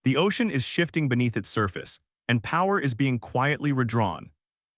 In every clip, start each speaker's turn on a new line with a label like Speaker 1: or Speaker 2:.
Speaker 1: The ocean is shifting beneath its surface, and power is being quietly redrawn.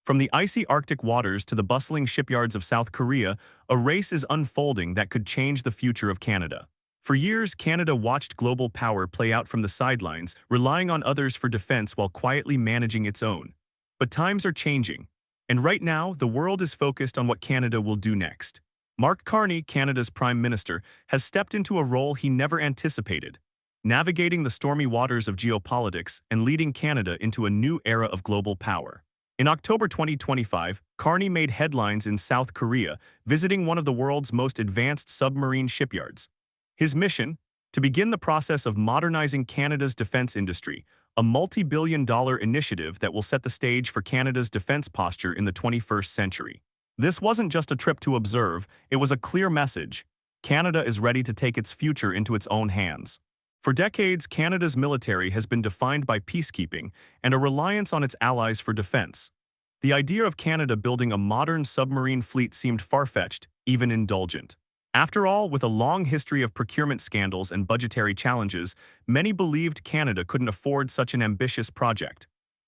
Speaker 1: From the icy Arctic waters to the bustling shipyards of South Korea, a race is unfolding that could change the future of Canada. For years, Canada watched global power play out from the sidelines, relying on others for defense while quietly managing its own. But times are changing, and right now, the world is focused on what Canada will do next. Mark Carney, Canada's Prime Minister, has stepped into a role he never anticipated, navigating the stormy waters of geopolitics and leading Canada into a new era of global power. In October 2025, Carney made headlines in South Korea, visiting one of the world's most advanced submarine shipyards. His mission? To begin the process of modernizing Canada's defense industry, a multi-billion-dollar initiative that will set the stage for Canada's defense posture in the 21st century. This wasn't just a trip to observe, it was a clear message. Canada is ready to take its future into its own hands. For decades, Canada's military has been defined by peacekeeping and a reliance on its allies for defense. The idea of Canada building a modern submarine fleet seemed far-fetched, even indulgent. After all, with a long history of procurement scandals and budgetary challenges, many believed Canada couldn't afford such an ambitious project.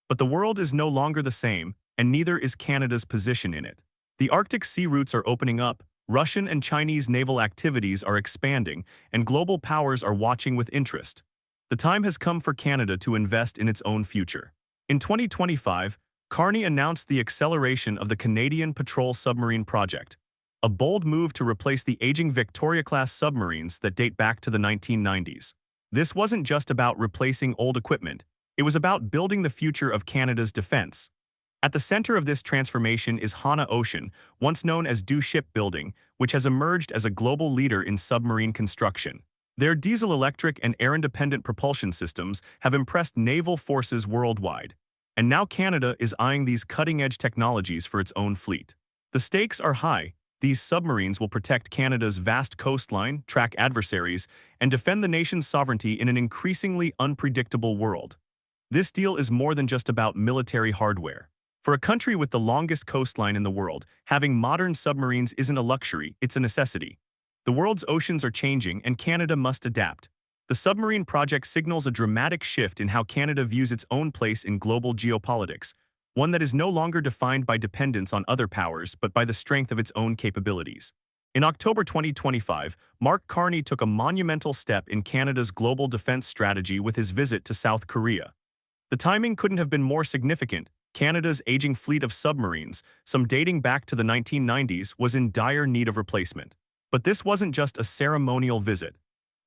Speaker 1: But the world is no longer the same, and neither is Canada's position in it. The Arctic sea routes are opening up, Russian and Chinese naval activities are expanding, and global powers are watching with interest. The time has come for Canada to invest in its own future. In 2025, Carney announced the acceleration of the Canadian Patrol Submarine Project, a bold move to replace the aging Victoria-class submarines that date back to the 1990s. This wasn't just about replacing old equipment, it was about building the future of Canada's defense. At the center of this transformation is Hana Ocean, once known as Do Shipbuilding, which has emerged as a global leader in submarine construction. Their diesel-electric and air-independent propulsion systems have impressed naval forces worldwide. And now Canada is eyeing these cutting-edge technologies for its own fleet. The stakes are high. These submarines will protect Canada's vast coastline, track adversaries, and defend the nation's sovereignty in an increasingly unpredictable world. This deal is more than just about military hardware. For a country with the longest coastline in the world, having modern submarines isn't a luxury, it's a necessity. The world's oceans are changing, and Canada must adapt. The submarine project signals a dramatic shift in how Canada views its own place in global geopolitics, one that is no longer defined by dependence on other powers but by the strength of its own capabilities. In October 2025, Mark Carney took a monumental step in Canada's global defense strategy with his visit to South Korea. The timing couldn't have been more significant. Canada's aging fleet of submarines, some dating back to the 1990s, was in dire need of replacement. But this wasn't just a ceremonial visit.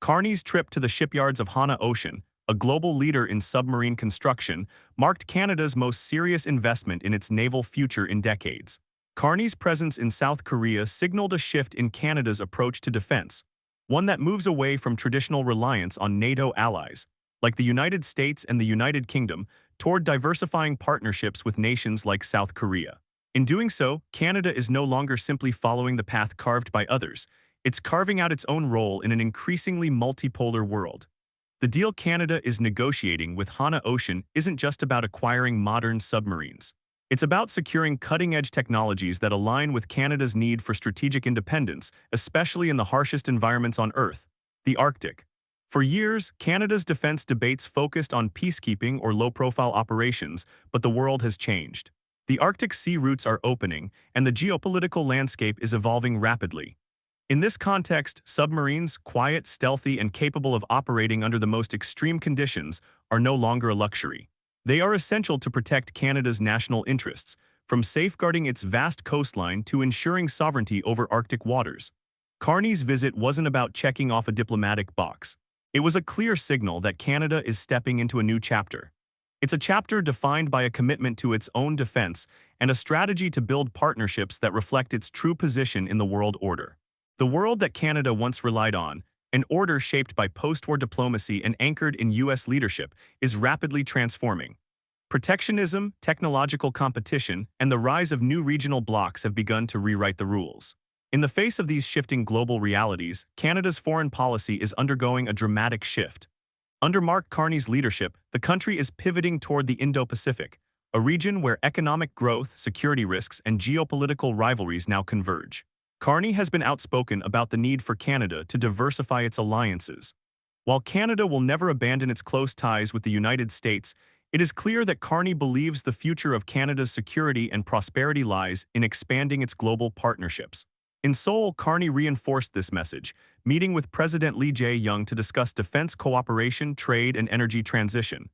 Speaker 1: Carney's trip to the shipyards of Hana Ocean, a global leader in submarine construction, marked Canada's most serious investment in its naval future in decades. Carney's presence in South Korea signaled a shift in Canada's approach to defense, one that moves away from traditional reliance on NATO allies, like the United States and the United Kingdom, toward diversifying partnerships with nations like South Korea. In doing so, Canada is no longer simply following the path carved by others, it's carving out its own role in an increasingly multipolar world. The deal Canada is negotiating with Hana Ocean isn't just about acquiring modern submarines. It's about securing cutting-edge technologies that align with Canada's need for strategic independence, especially in the harshest environments on Earth, the Arctic. For years, Canada's defense debates focused on peacekeeping or low-profile operations, but the world has changed. The Arctic sea routes are opening, and the geopolitical landscape is evolving rapidly. In this context, submarines, quiet, stealthy, and capable of operating under the most extreme conditions, are no longer a luxury. They are essential to protect Canada's national interests, from safeguarding its vast coastline to ensuring sovereignty over Arctic waters. Carney's visit wasn't about checking off a diplomatic box. It was a clear signal that Canada is stepping into a new chapter. It's a chapter defined by a commitment to its own defense and a strategy to build partnerships that reflect its true position in the world order. The world that Canada once relied on, an order shaped by post-war diplomacy and anchored in U.S. leadership, is rapidly transforming. Protectionism, technological competition, and the rise of new regional blocs have begun to rewrite the rules. In the face of these shifting global realities, Canada's foreign policy is undergoing a dramatic shift. Under Mark Carney's leadership, the country is pivoting toward the Indo-Pacific, a region where economic growth, security risks, and geopolitical rivalries now converge. Carney has been outspoken about the need for Canada to diversify its alliances. While Canada will never abandon its close ties with the United States, it is clear that Carney believes the future of Canada's security and prosperity lies in expanding its global partnerships. In Seoul, Carney reinforced this message, meeting with President Lee Jae-young to discuss defense cooperation, trade, and energy transition.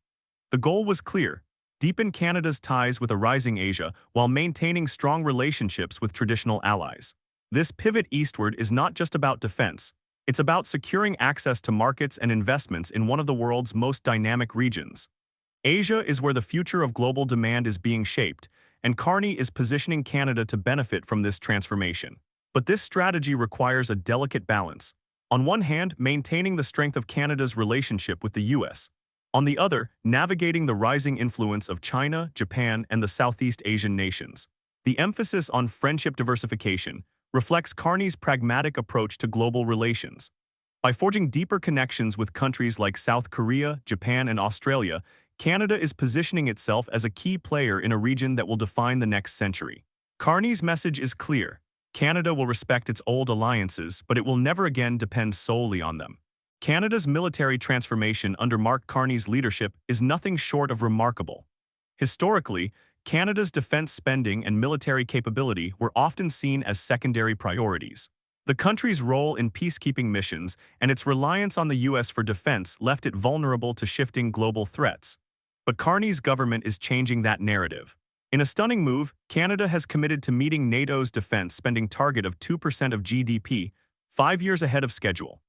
Speaker 1: The goal was clear: deepen Canada's ties with a rising Asia while maintaining strong relationships with traditional allies. This pivot eastward is not just about defense. It's about securing access to markets and investments in one of the world's most dynamic regions. Asia is where the future of global demand is being shaped, and Carney is positioning Canada to benefit from this transformation. But this strategy requires a delicate balance. On one hand, maintaining the strength of Canada's relationship with the U.S. On the other, navigating the rising influence of China, Japan, and the Southeast Asian nations. The emphasis on friendship diversification reflects Carney's pragmatic approach to global relations. By forging deeper connections with countries like South Korea, Japan, and Australia, Canada is positioning itself as a key player in a region that will define the next century. Carney's message is clear: Canada will respect its old alliances, but it will never again depend solely on them. Canada's military transformation under Mark Carney's leadership is nothing short of remarkable. Historically, Canada's defense spending and military capability were often seen as secondary priorities. The country's role in peacekeeping missions and its reliance on the U.S. for defense left it vulnerable to shifting global threats. But Carney's government is changing that narrative. In a stunning move, Canada has committed to meeting NATO's defense spending target of 2% of GDP, 5 years ahead of schedule.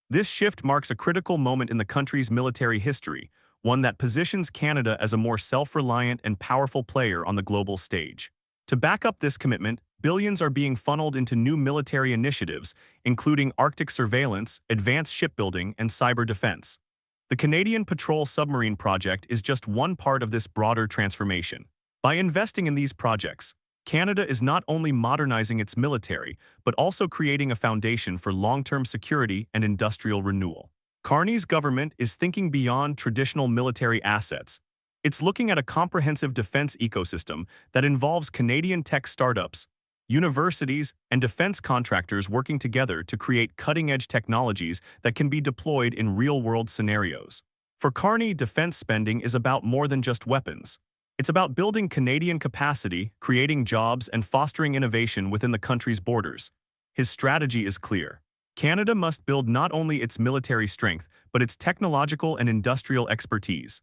Speaker 1: This shift marks a critical moment in the country's military history, one that positions Canada as a more self-reliant and powerful player on the global stage. To back up this commitment, billions are being funneled into new military initiatives, including Arctic surveillance, advanced shipbuilding, and cyber defense. The Canadian Patrol Submarine Project is just one part of this broader transformation. By investing in these projects, Canada is not only modernizing its military, but also creating a foundation for long-term security and industrial renewal. Carney's government is thinking beyond traditional military assets. It's looking at a comprehensive defense ecosystem that involves Canadian tech startups, universities, and defense contractors working together to create cutting-edge technologies that can be deployed in real-world scenarios. For Carney, defense spending is about more than just weapons. It's about building Canadian capacity, creating jobs, and fostering innovation within the country's borders. His strategy is clear. Canada must build not only its military strength, but its technological and industrial expertise.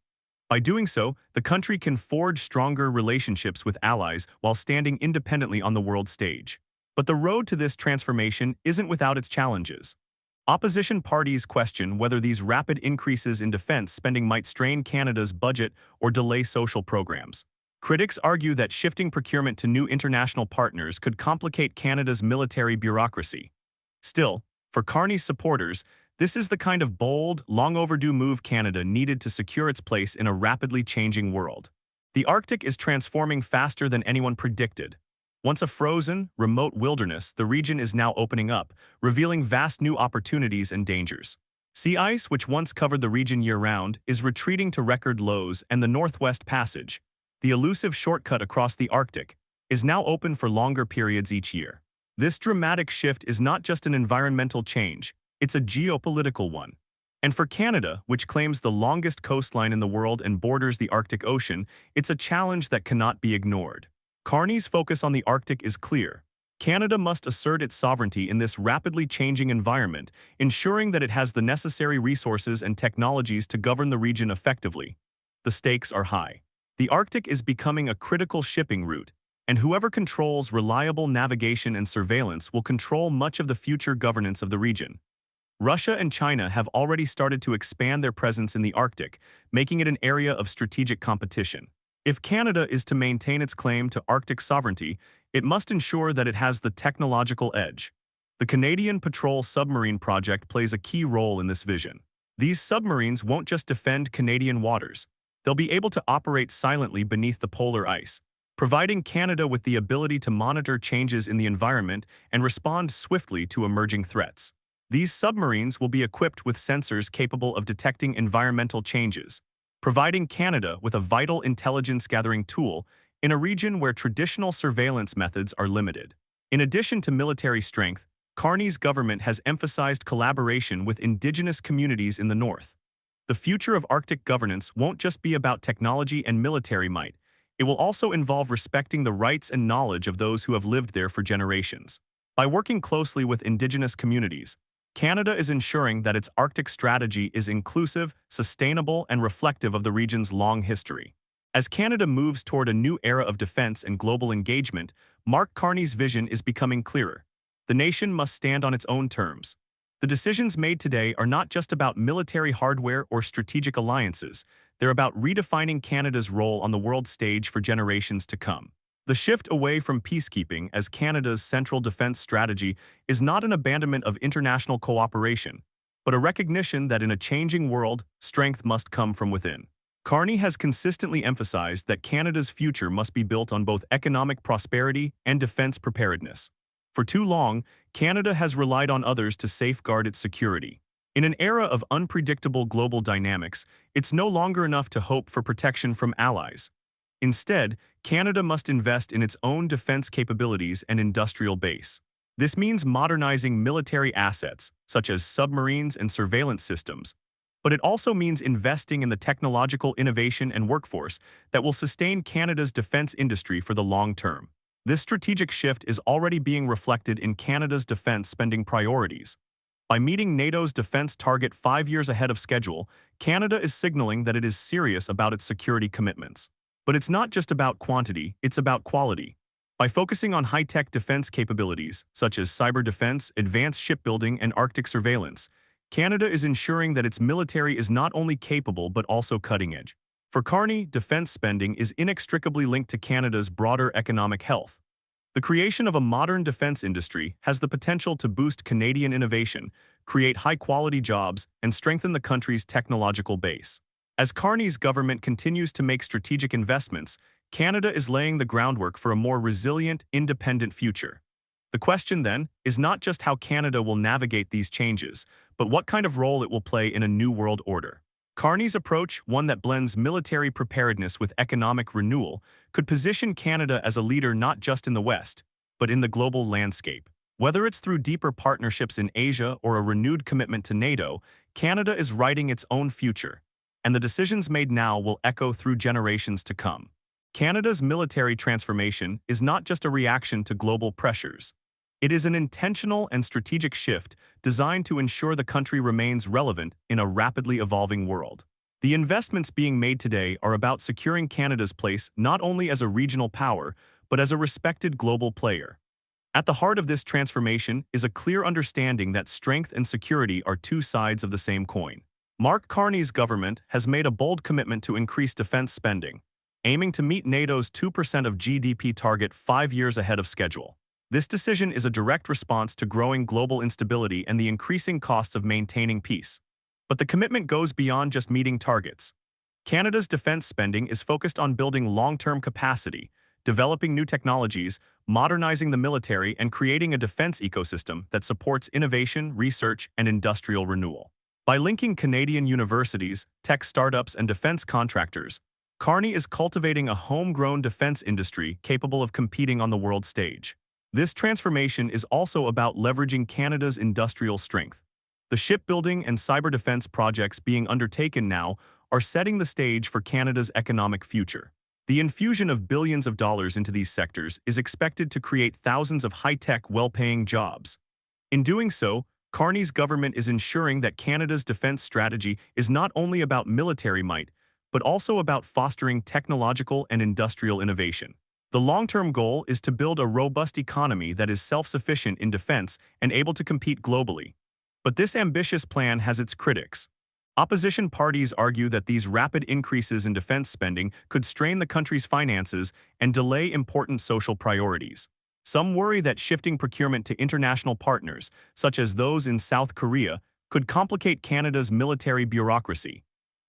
Speaker 1: By doing so, the country can forge stronger relationships with allies while standing independently on the world stage. But the road to this transformation isn't without its challenges. Opposition parties question whether these rapid increases in defense spending might strain Canada's budget or delay social programs. Critics argue that shifting procurement to new international partners could complicate Canada's military bureaucracy. Still, for Carney's supporters, this is the kind of bold, long-overdue move Canada needed to secure its place in a rapidly changing world. The Arctic is transforming faster than anyone predicted. Once a frozen, remote wilderness, the region is now opening up, revealing vast new opportunities and dangers. Sea ice, which once covered the region year-round, is retreating to record lows, and the Northwest Passage, the elusive shortcut across the Arctic, is now open for longer periods each year. This dramatic shift is not just an environmental change, it's a geopolitical one. And for Canada, which claims the longest coastline in the world and borders the Arctic Ocean, it's a challenge that cannot be ignored. Carney's focus on the Arctic is clear. Canada must assert its sovereignty in this rapidly changing environment, ensuring that it has the necessary resources and technologies to govern the region effectively. The stakes are high. The Arctic is becoming a critical shipping route, and whoever controls reliable navigation and surveillance will control much of the future governance of the region. Russia and China have already started to expand their presence in the Arctic, making it an area of strategic competition. If Canada is to maintain its claim to Arctic sovereignty, it must ensure that it has the technological edge. The Canadian Patrol Submarine Project plays a key role in this vision. These submarines won't just defend Canadian waters. They'll be able to operate silently beneath the polar ice, providing Canada with the ability to monitor changes in the environment and respond swiftly to emerging threats. These submarines will be equipped with sensors capable of detecting environmental changes, providing Canada with a vital intelligence-gathering tool in a region where traditional surveillance methods are limited. In addition to military strength, Carney's government has emphasized collaboration with indigenous communities in the North. The future of Arctic governance won't just be about technology and military might. It will also involve respecting the rights and knowledge of those who have lived there for generations. By working closely with indigenous communities, Canada is ensuring that its Arctic strategy is inclusive, sustainable, and reflective of the region's long history. As Canada moves toward a new era of defense and global engagement, Mark Carney's vision is becoming clearer. The nation must stand on its own terms. The decisions made today are not just about military hardware or strategic alliances, they're about redefining Canada's role on the world stage for generations to come. The shift away from peacekeeping as Canada's central defense strategy is not an abandonment of international cooperation, but a recognition that in a changing world, strength must come from within. Carney has consistently emphasized that Canada's future must be built on both economic prosperity and defense preparedness. For too long, Canada has relied on others to safeguard its security. In an era of unpredictable global dynamics, it's no longer enough to hope for protection from allies. Instead, Canada must invest in its own defense capabilities and industrial base. This means modernizing military assets, such as submarines and surveillance systems, but it also means investing in the technological innovation and workforce that will sustain Canada's defense industry for the long term. This strategic shift is already being reflected in Canada's defense spending priorities. By meeting NATO's defense target 5 years ahead of schedule, Canada is signaling that it is serious about its security commitments. But it's not just about quantity, it's about quality. By focusing on high-tech defense capabilities, such as cyber defense, advanced shipbuilding, and Arctic surveillance, Canada is ensuring that its military is not only capable but also cutting-edge. For Carney, defense spending is inextricably linked to Canada's broader economic health. The creation of a modern defense industry has the potential to boost Canadian innovation, create high-quality jobs, and strengthen the country's technological base. As Carney's government continues to make strategic investments, Canada is laying the groundwork for a more resilient, independent future. The question, then, is not just how Canada will navigate these changes, but what kind of role it will play in a new world order. Carney's approach, one that blends military preparedness with economic renewal, could position Canada as a leader not just in the West, but in the global landscape. Whether it's through deeper partnerships in Asia or a renewed commitment to NATO, Canada is writing its own future, and the decisions made now will echo through generations to come. Canada's military transformation is not just a reaction to global pressures. It is an intentional and strategic shift designed to ensure the country remains relevant in a rapidly evolving world. The investments being made today are about securing Canada's place not only as a regional power, but as a respected global player. At the heart of this transformation is a clear understanding that strength and security are two sides of the same coin. Mark Carney's government has made a bold commitment to increase defense spending, aiming to meet NATO's 2% of GDP target 5 years ahead of schedule. This decision is a direct response to growing global instability and the increasing costs of maintaining peace. But the commitment goes beyond just meeting targets. Canada's defense spending is focused on building long-term capacity, developing new technologies, modernizing the military, and creating a defense ecosystem that supports innovation, research, and industrial renewal. By linking Canadian universities, tech startups, and defense contractors, Carney is cultivating a homegrown defense industry capable of competing on the world stage. This transformation is also about leveraging Canada's industrial strength. The shipbuilding and cyber defense projects being undertaken now are setting the stage for Canada's economic future. The infusion of billions of dollars into these sectors is expected to create thousands of high-tech, well-paying jobs. In doing so, Carney's government is ensuring that Canada's defense strategy is not only about military might, but also about fostering technological and industrial innovation. The long-term goal is to build a robust economy that is self-sufficient in defense and able to compete globally. But this ambitious plan has its critics. Opposition parties argue that these rapid increases in defense spending could strain the country's finances and delay important social priorities. Some worry that shifting procurement to international partners, such as those in South Korea, could complicate Canada's military bureaucracy.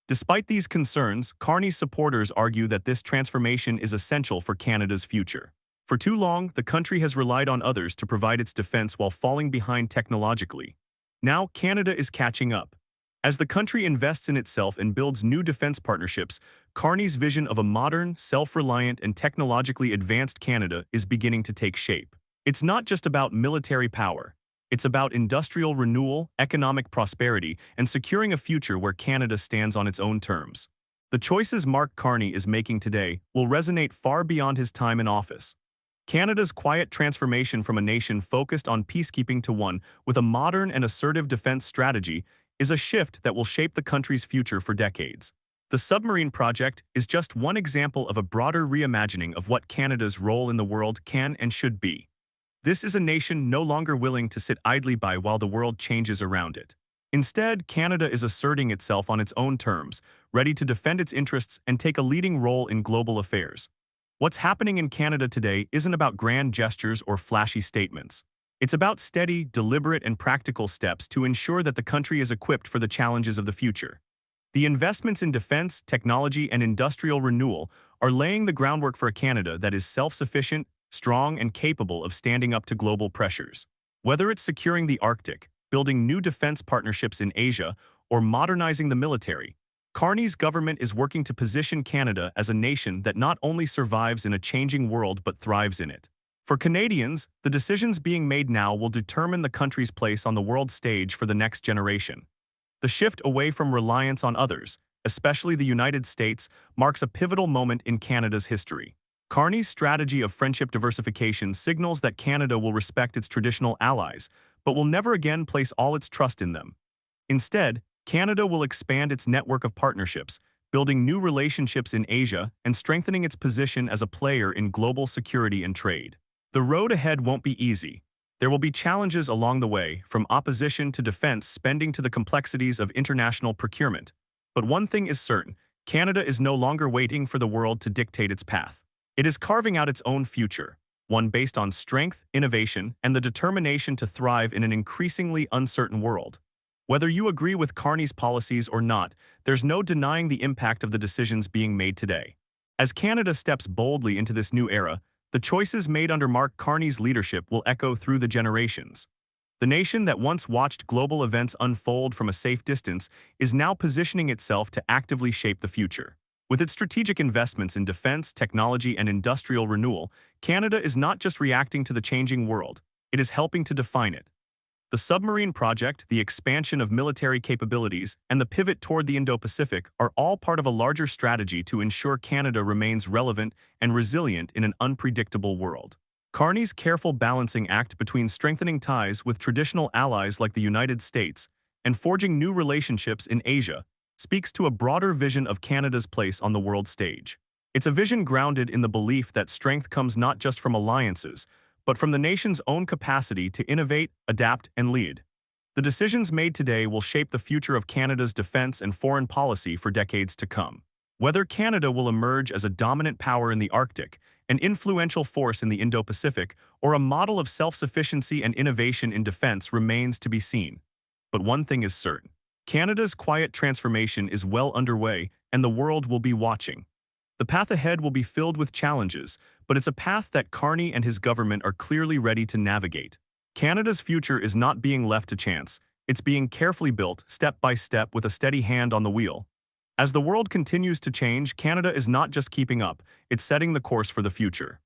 Speaker 1: Despite these concerns, Carney's supporters argue that this transformation is essential for Canada's future. For too long, the country has relied on others to provide its defense while falling behind technologically. Now, Canada is catching up. As the country invests in itself and builds new defense partnerships, Carney's vision of a modern, self-reliant, and technologically advanced Canada is beginning to take shape. It's not just about military power. It's about industrial renewal, economic prosperity, and securing a future where Canada stands on its own terms. The choices Mark Carney is making today will resonate far beyond his time in office. Canada's quiet transformation from a nation focused on peacekeeping to one with a modern and assertive defense strategy is a shift that will shape the country's future for decades. The submarine project is just one example of a broader reimagining of what Canada's role in the world can and should be. This is a nation no longer willing to sit idly by while the world changes around it. Instead, Canada is asserting itself on its own terms, ready to defend its interests and take a leading role in global affairs. What's happening in Canada today isn't about grand gestures or flashy statements. It's about steady, deliberate, and practical steps to ensure that the country is equipped for the challenges of the future. The investments in defense, technology, and industrial renewal are laying the groundwork for a Canada that is self-sufficient, strong, and capable of standing up to global pressures. Whether it's securing the Arctic, building new defense partnerships in Asia, or modernizing the military, Carney's government is working to position Canada as a nation that not only survives in a changing world but thrives in it. For Canadians, the decisions being made now will determine the country's place on the world stage for the next generation. The shift away from reliance on others, especially the United States, marks a pivotal moment in Canada's history. Carney's strategy of friendship diversification signals that Canada will respect its traditional allies, but will never again place all its trust in them. Instead, Canada will expand its network of partnerships, building new relationships in Asia and strengthening its position as a player in global security and trade. The road ahead won't be easy. There will be challenges along the way, from opposition to defense spending to the complexities of international procurement. But one thing is certain, Canada is no longer waiting for the world to dictate its path. It is carving out its own future, one based on strength, innovation, and the determination to thrive in an increasingly uncertain world. Whether you agree with Carney's policies or not, there's no denying the impact of the decisions being made today. As Canada steps boldly into this new era, the choices made under Mark Carney's leadership will echo through the generations. The nation that once watched global events unfold from a safe distance is now positioning itself to actively shape the future. With its strategic investments in defense, technology, and industrial renewal, Canada is not just reacting to the changing world, it is helping to define it. The submarine project, the expansion of military capabilities, and the pivot toward the Indo-Pacific are all part of a larger strategy to ensure Canada remains relevant and resilient in an unpredictable world. Carney's careful balancing act between strengthening ties with traditional allies like the United States and forging new relationships in Asia speaks to a broader vision of Canada's place on the world stage. It's a vision grounded in the belief that strength comes not just from alliances, but from the nation's own capacity to innovate, adapt, and lead. The decisions made today will shape the future of Canada's defense and foreign policy for decades to come. Whether Canada will emerge as a dominant power in the Arctic, an influential force in the Indo-Pacific, or a model of self-sufficiency and innovation in defense remains to be seen. But one thing is certain. Canada's quiet transformation is well underway, and the world will be watching. The path ahead will be filled with challenges, but it's a path that Carney and his government are clearly ready to navigate. Canada's future is not being left to chance. It's being carefully built, step by step, with a steady hand on the wheel. As the world continues to change, Canada is not just keeping up, it's setting the course for the future.